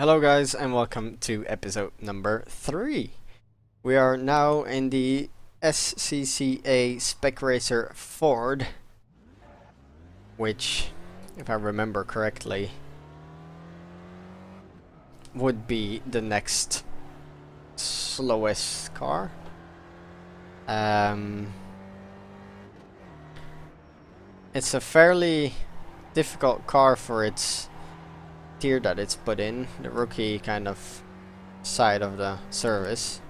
Hello guys and welcome to episode number 3. We are now in the SCCA Spec Racer Ford, which, if I remember correctly, would be the next slowest car. It's a fairly difficult car for its tier that it's put in, the rookie kind of side of the service.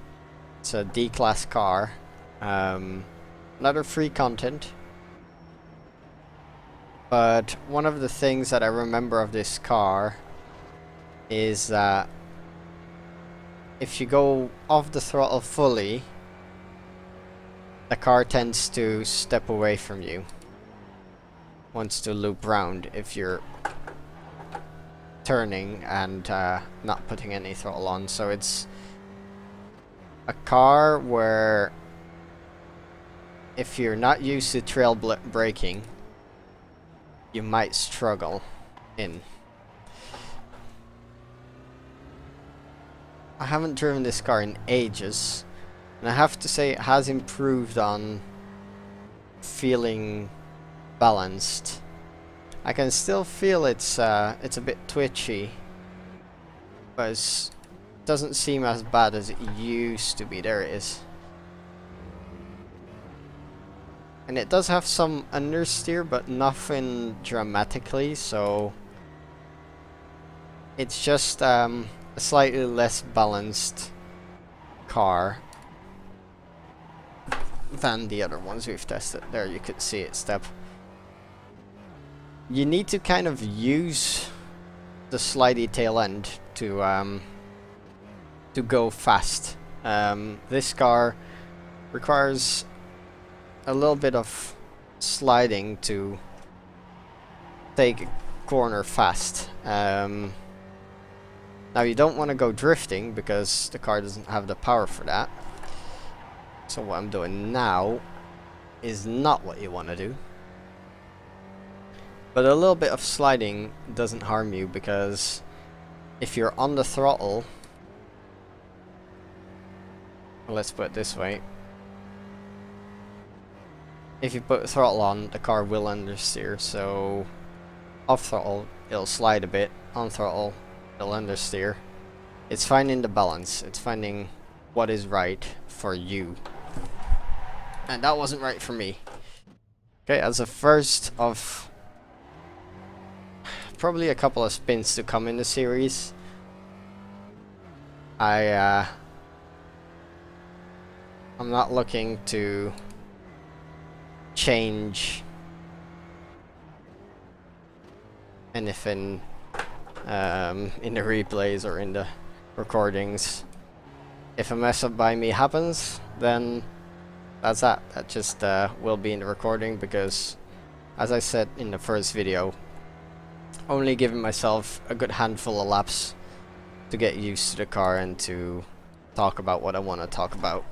It's a D-class car. Another free content. But one of the things that I remember of this car is that if you go off the throttle fully, the car tends to step away from you. Wants to loop round if you're turning and not putting any throttle on. So it's a car where if you're not used to trail braking, you might struggle in. I haven't driven this car in ages, and I have to say it has improved on feeling balanced. I can still feel it's a bit twitchy, but it doesn't seem as bad as it used to be. There it is. And it does have some understeer, but nothing dramatically, so it's just a slightly less balanced car than the other ones we've tested. There you could see it step. You need to kind of use the slidey tail end to go fast. This car requires a little bit of sliding to take a corner fast. Now you don't want to go drifting because the car doesn't have the power for that. So what I'm doing now is not what you want to do. But a little bit of sliding doesn't harm you, because if you're on the throttle, well, let's put it this way. If you put the throttle on, the car will understeer. So off throttle, it'll slide a bit. On throttle, it'll understeer. It's finding the balance. It's finding what is right for you. And that wasn't right for me. Okay, as a first of probably a couple of spins to come in the series, I'm not looking to change anything in the replays or in the recordings. If a mess up by me happens, then that's that. That just will be in the recording, because as I said in the first video, only giving myself a good handful of laps to get used to the car and to talk about what I want to talk about.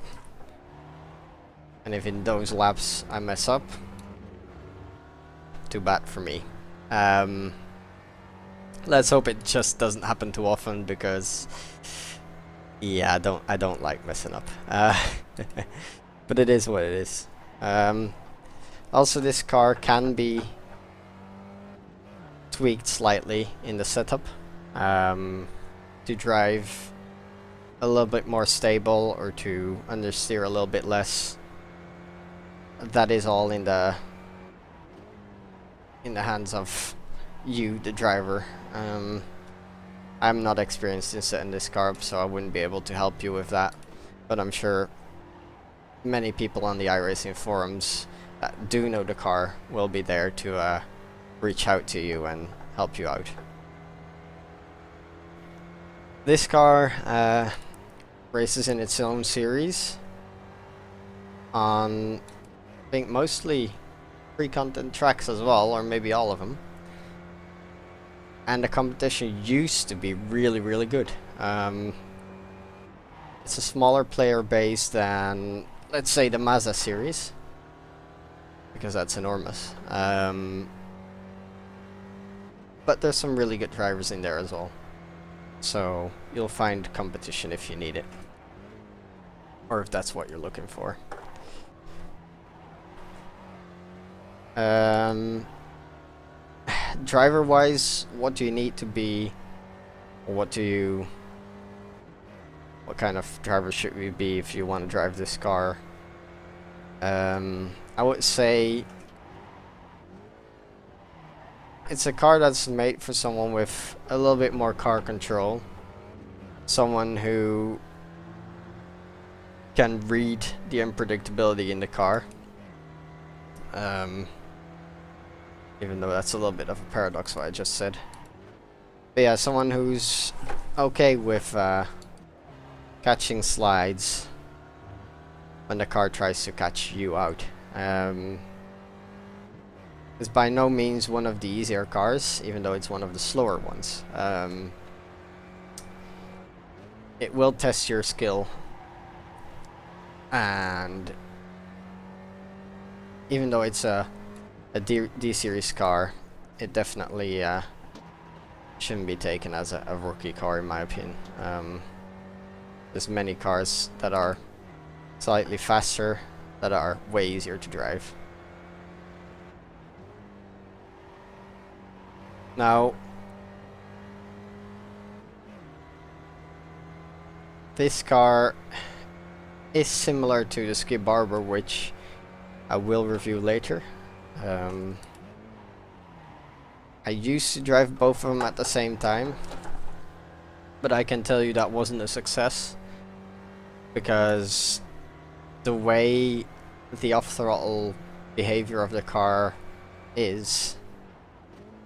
And if in those laps I mess up, too bad for me. Let's hope it just doesn't happen too often, because yeah, I don't like messing up. But it is what it is. Also, this car can be tweaked slightly in the setup to drive a little bit more stable, or to understeer a little bit less. That is all in the hands of you, the driver. I'm not experienced in setting this car up, so I wouldn't be able to help you with that, but I'm sure many people on the iRacing forums that do know the car will be there to reach out to you and help you out. This car races in its own series on, I think, mostly free content tracks as well, or maybe all of them. And the competition used to be really, really good. It's a smaller player base than, let's say, the Mazda series, because that's enormous. But there's some really good drivers in there as well. So you'll find competition if you need it, or if that's what you're looking for. Driver wise, what do you need to be, or what kind of driver should you be if you want to drive this car? I would say it's a car that's made for someone with a little bit more car control, someone who can read the unpredictability in the car. Even though that's a little bit of a paradox what I just said. But yeah, someone who's okay with catching slides when the car tries to catch you out. It's by no means one of the easier cars, even though it's one of the slower ones. It will test your skill, and even though it's a D-series car, it definitely shouldn't be taken as a rookie car in my opinion. There's many cars that are slightly faster that are way easier to drive. Now, this car is similar to the Skip Barber, which I will review later. I used to drive both of them at the same time, but I can tell you that wasn't a success, because the way the off-throttle behavior of the car is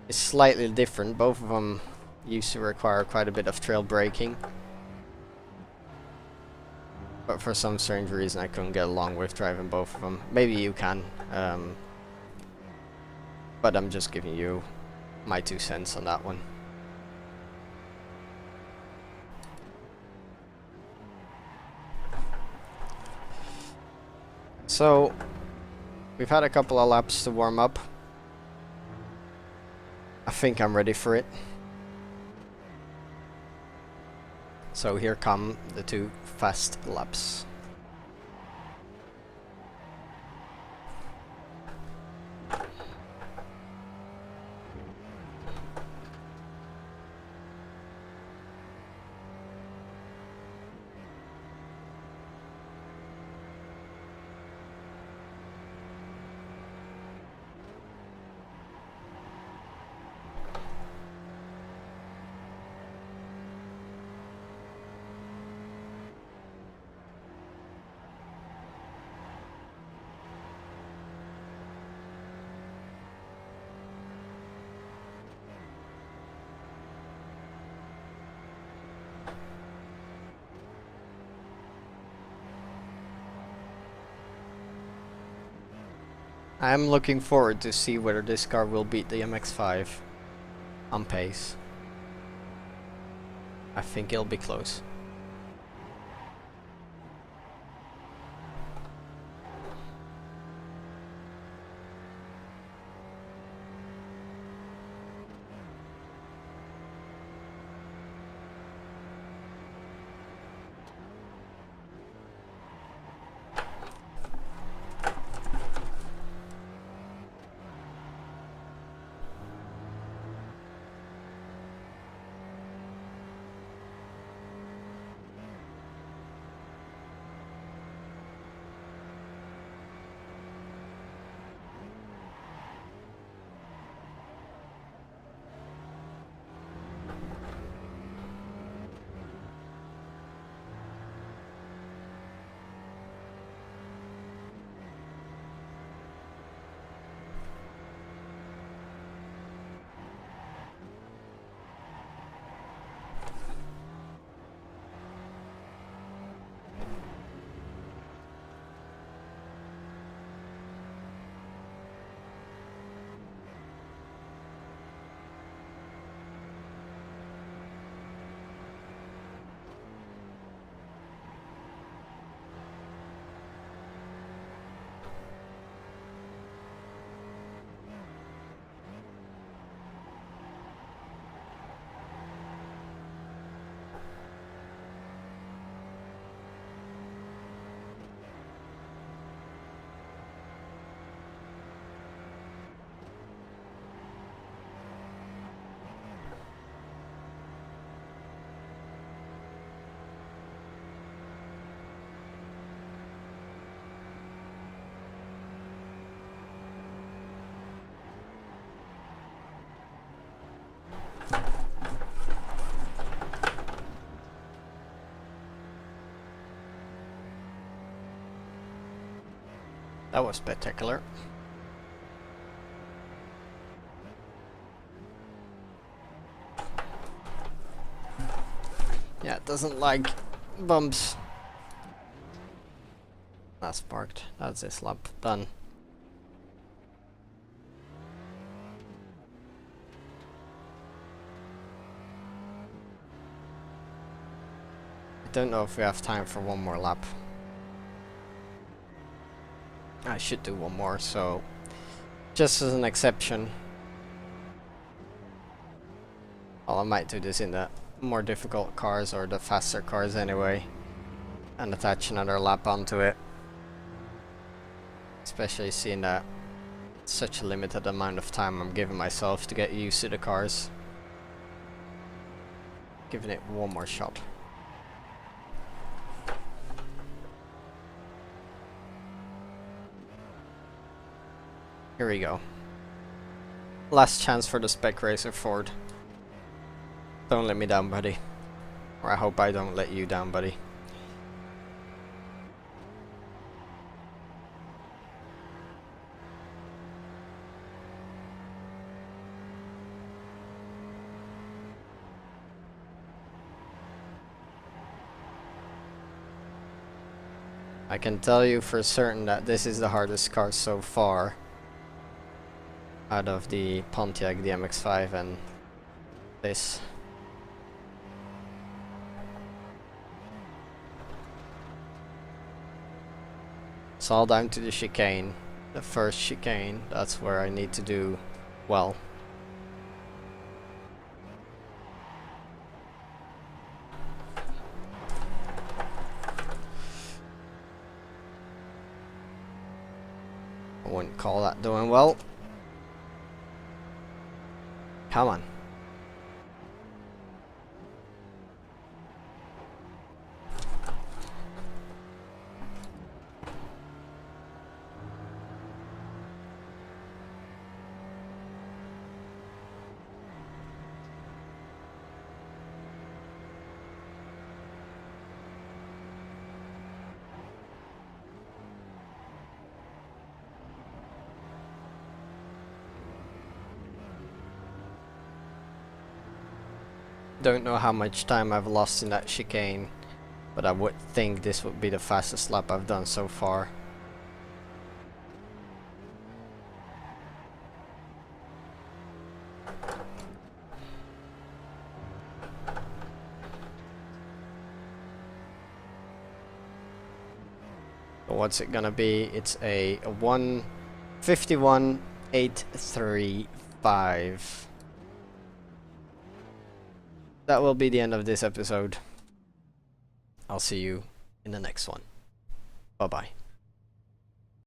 slightly different. Both of them used to require quite a bit of trail braking, but for some strange reason I couldn't get along with driving both of them. Maybe you can, but I'm just giving you my 2 cents on that one. So we've had a couple of laps to warm up. I think I'm ready for it. So here come the 2 fast laps. I'm looking forward to see whether this car will beat the MX5 on pace. I think it'll be close. That was spectacular. Yeah, it doesn't like bumps. That's parked. That's this lap done. I don't know if we have time for one more lap. I should do one more, so just as an exception. Well, I might do this in the more difficult cars or the faster cars anyway, and attach another lap onto it. Especially seeing that such a limited amount of time I'm giving myself to get used to the cars. Giving it one more shot. Here we go. Last chance for the Spec Racer Ford. Don't let me down, buddy. Or I hope I don't let you down, buddy. I can tell you for certain that this is the hardest car so far out of the Pontiac, the MX5 and this. It's all down to the chicane. The first chicane, that's where I need to do well. I wouldn't call that doing well. Come on. Don't know how much time I've lost in that chicane, but I would think this would be the fastest lap I've done so far. So what's it gonna be? It's a 1:51.835. That will be the end of this episode. I'll see you in the next one. Bye bye.